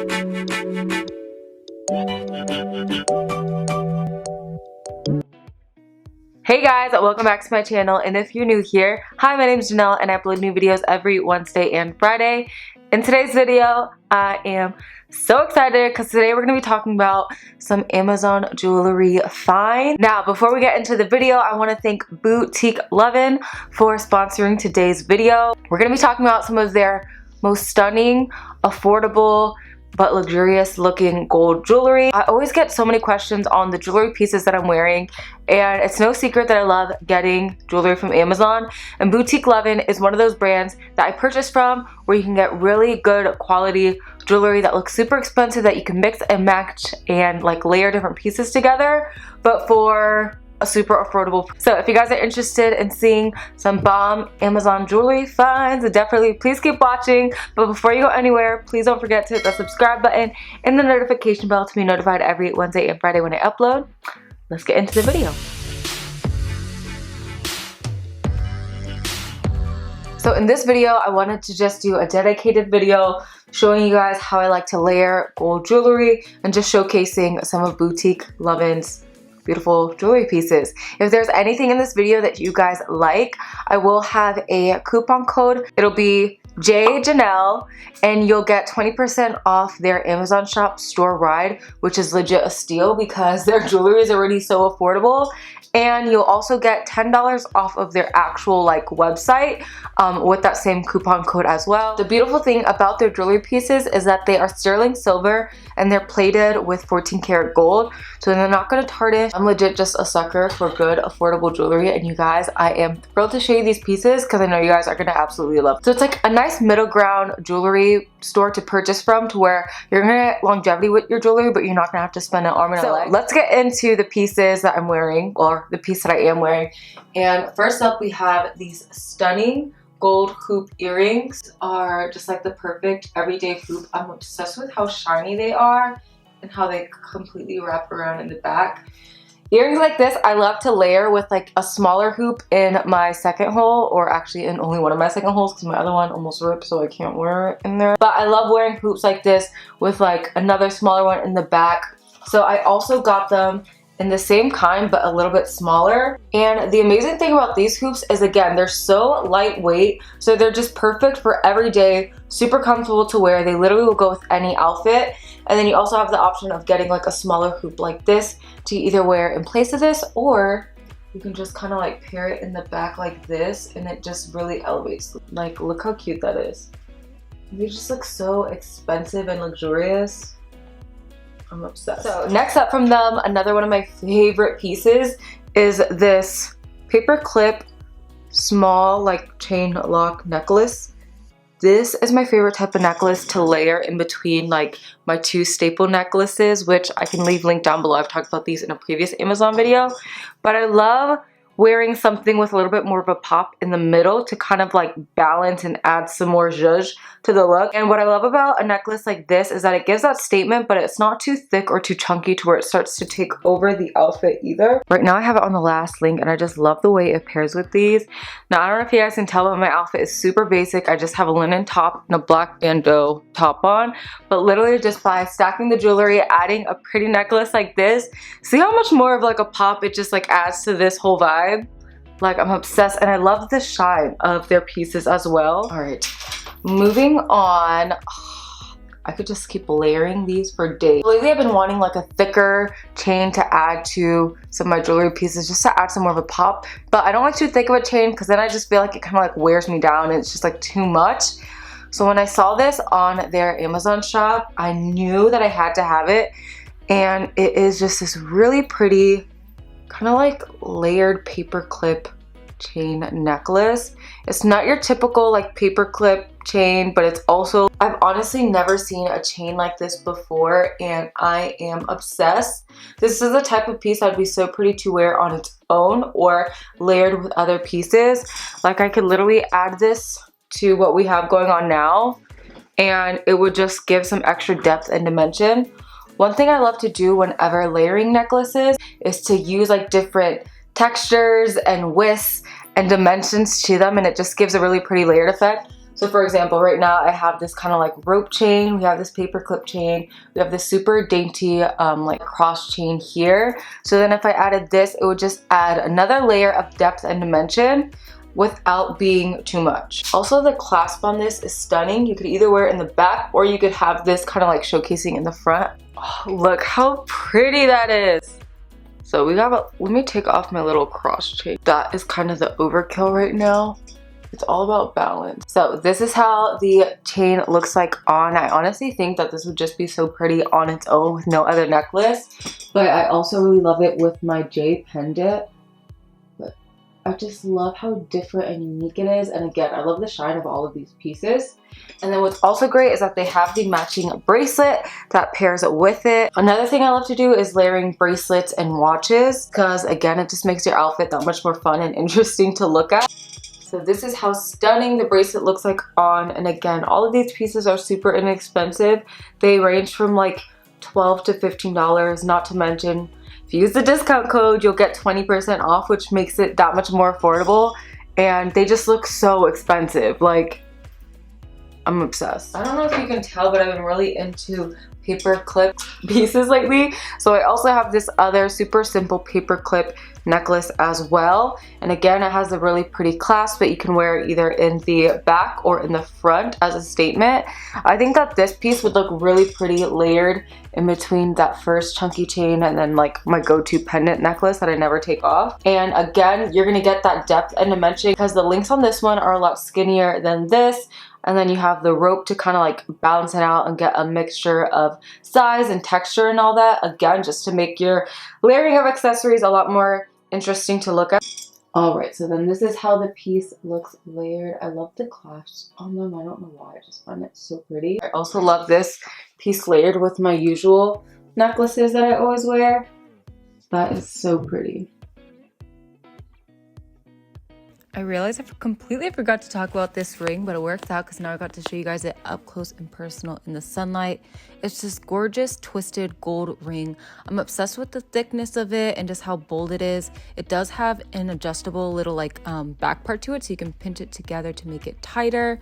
Hey guys, welcome back to my channel, and if you're new here, hi, my name is Janelle and I upload new videos every Wednesday and Friday. In today's video, I am so excited because today we're going to be talking about some Amazon jewelry finds. Now, before we get into the video, I want to thank Boutique Lovin for sponsoring today's video. We're going to be talking about some of their most stunning, affordable, but luxurious looking gold jewelry. I always get so many questions on the jewelry pieces that I'm wearing, and it's no secret that I love getting jewelry from Amazon, and Boutique Lovin is one of those brands that I purchase from where you can get really good quality jewelry that looks super expensive that you can mix and match and like layer different pieces together, but for a super affordable. So if you guys are interested in seeing some bomb Amazon jewelry finds, definitely please keep watching. But before you go anywhere, please don't forget to hit the subscribe button and the notification bell to be notified every Wednesday and Friday when I upload. Let's get into the video. So in this video, I wanted to just do a dedicated video showing you guys how I like to layer gold jewelry and just showcasing some of Boutique Lovin's beautiful jewelry pieces. If there's anything in this video that you guys like, I will have a coupon code. It'll be JJanelle, and you'll get 20% off their Amazon shop store ride, which is legit a steal because their jewelry is already so affordable. And you'll also get $10 off of their actual like website with that same coupon code as well. The beautiful thing about their jewelry pieces is that they are sterling silver and they're plated with 14 karat gold, so they're not going to tarnish. I'm legit just a sucker for good affordable jewelry, and you guys, I am thrilled to show you these pieces because I know you guys are going to absolutely love it. So it's like a nice middle ground jewelry store to purchase from, to where you're going to get longevity with your jewelry, but you're not going to have to spend an arm and a leg. Let's get into the pieces that I'm wearing, or the piece that I am wearing. And first up, we have these stunning gold hoop earrings. Are just like the perfect everyday hoop. I'm obsessed with how shiny they are and how they completely wrap around in the back. Earrings like this I love to layer with like a smaller hoop in my second hole, or actually in only one of my second holes because my other one almost ripped, so I can't wear it in there. But I love wearing hoops like this with like another smaller one in the back. So I also got them in the same kind but a little bit smaller. And the amazing thing about these hoops is, again, they're so lightweight, so they're just perfect for every day, super comfortable to wear. They literally will go with any outfit. And then you also have the option of getting like a smaller hoop like this to either wear in place of this, or you can just kind of like pair it in the back like this, and it just really elevates. Like, look how cute that is. They just look so expensive and luxurious. I'm obsessed. So next up from them, another one of my favorite pieces is this Paperclip small like chain lock necklace. This is my favorite type of necklace to layer in between like my two staple necklaces, which I can leave linked down below. I've talked about these in a previous Amazon video, but I love wearing something with a little bit more of a pop in the middle to kind of like balance and add some more zhuzh to the look. And what I love about a necklace like this is that it gives that statement, but it's not too thick or too chunky to where it starts to take over the outfit either. Right now I have it on the last link, and I just love the way it pairs with these. Now, I don't know if you guys can tell, but my outfit is super basic. I just have a linen top and a black bandeau top on, but literally just by stacking the jewelry, adding a pretty necklace like this, see how much more of like a pop it just like adds to this whole vibe. Like, I'm obsessed, and I love the shine of their pieces as well. All right, moving on. I could just keep layering these for days. Lately, I've been wanting like a thicker chain to add to some of my jewelry pieces, just to add some more of a pop. But I don't like too thick of a chain because then I just feel like it kind of like wears me down and it's just like too much. So when I saw this on their Amazon shop, I knew that I had to have it. And it is just this really pretty, kind of like layered paperclip chain necklace. It's not your typical like paperclip chain, but it's also, I've honestly never seen a chain like this before, and I am obsessed. This is the type of piece I'd be so pretty to wear on its own or layered with other pieces. Like, I could literally add this to what we have going on now, and it would just give some extra depth and dimension. One thing I love to do whenever layering necklaces is to use like different textures and widths and dimensions to them, and it just gives a really pretty layered effect. So for example, right now I have this kind of like rope chain, we have this paperclip chain, we have this super dainty like cross chain here. So then if I added this, it would just add another layer of depth and dimension without being too much. Also, the clasp on this is stunning. You could either wear it in the back or you could have this kind of like showcasing in the front. Oh, look how pretty that is. So we got let me take off my little cross chain. That is kind of the overkill right now. It's all about balance. So this is how the chain looks like on. I honestly think that this would just be so pretty on its own with no other necklace. But I also really love it with my J pendant. But I just love how different and unique it is. And again, I love the shine of all of these pieces. And then what's also great is that they have the matching bracelet that pairs with it. Another thing I love to do is layering bracelets and watches because again, it just makes your outfit that much more fun and interesting to look at. So this is how stunning the bracelet looks like on, and again, all of these pieces are super inexpensive. They range from like $12 to $15, not to mention if you use the discount code, you'll get 20% off, which makes it that much more affordable, and they just look so expensive. Like, I'm obsessed. I don't know if you can tell, but I've been really into paperclip pieces lately. So I also have this other super simple paperclip necklace as well. And again, it has a really pretty clasp that you can wear either in the back or in the front as a statement. I think that this piece would look really pretty layered in between that first chunky chain and then like my go-to pendant necklace that I never take off. And again, you're gonna get that depth and dimension because the links on this one are a lot skinnier than this. And then you have the rope to kind of like balance it out and get a mixture of size and texture and all that. Again, just to make your layering of accessories a lot more interesting to look at. Alright, so then this is how the piece looks layered. I love the clasps on them. I don't know why, I just find it so pretty. I also love this piece layered with my usual necklaces that I always wear. That is so pretty. I realized I completely forgot to talk about this ring, but it worked out because now I got to show you guys it up close and personal in the sunlight. It's this gorgeous twisted gold ring. I'm obsessed with the thickness of it and just how bold it is. It does have an adjustable little like back part to it, so you can pinch it together to make it tighter.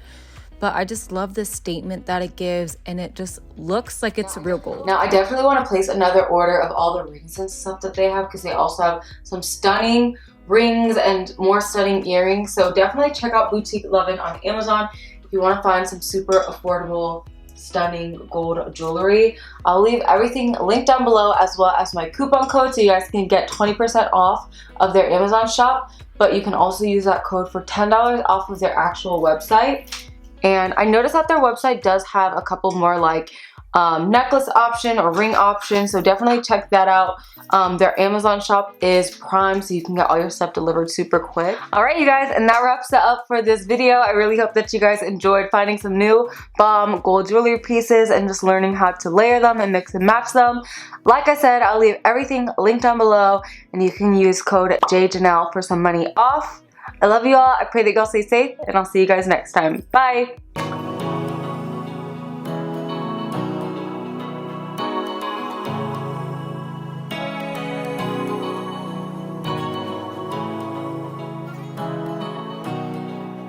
But I just love the statement that it gives, and it just looks like it's real gold. Now I definitely want to place another order of all the rings and stuff that they have because they also have some stunning rings and more stunning earrings. So definitely check out Boutique Lovin on Amazon if you want to find some super affordable, stunning gold jewelry. I'll leave everything linked down below as well as my coupon code so you guys can get 20% off of their Amazon shop. But you can also use that code for $10 off of their actual website. And I noticed that their website does have a couple more like necklace option or ring option, so definitely check that out. Their Amazon shop is Prime, so you can get all your stuff delivered super quick. Alright you guys, and that wraps it up for this video. I really hope that you guys enjoyed finding some new bomb gold jewelry pieces and just learning how to layer them and mix and match them. Like I said, I'll leave everything linked down below, and you can use code JJanelle for some money off. I love you all. I pray that y'all stay safe, and I'll see you guys next time. Bye!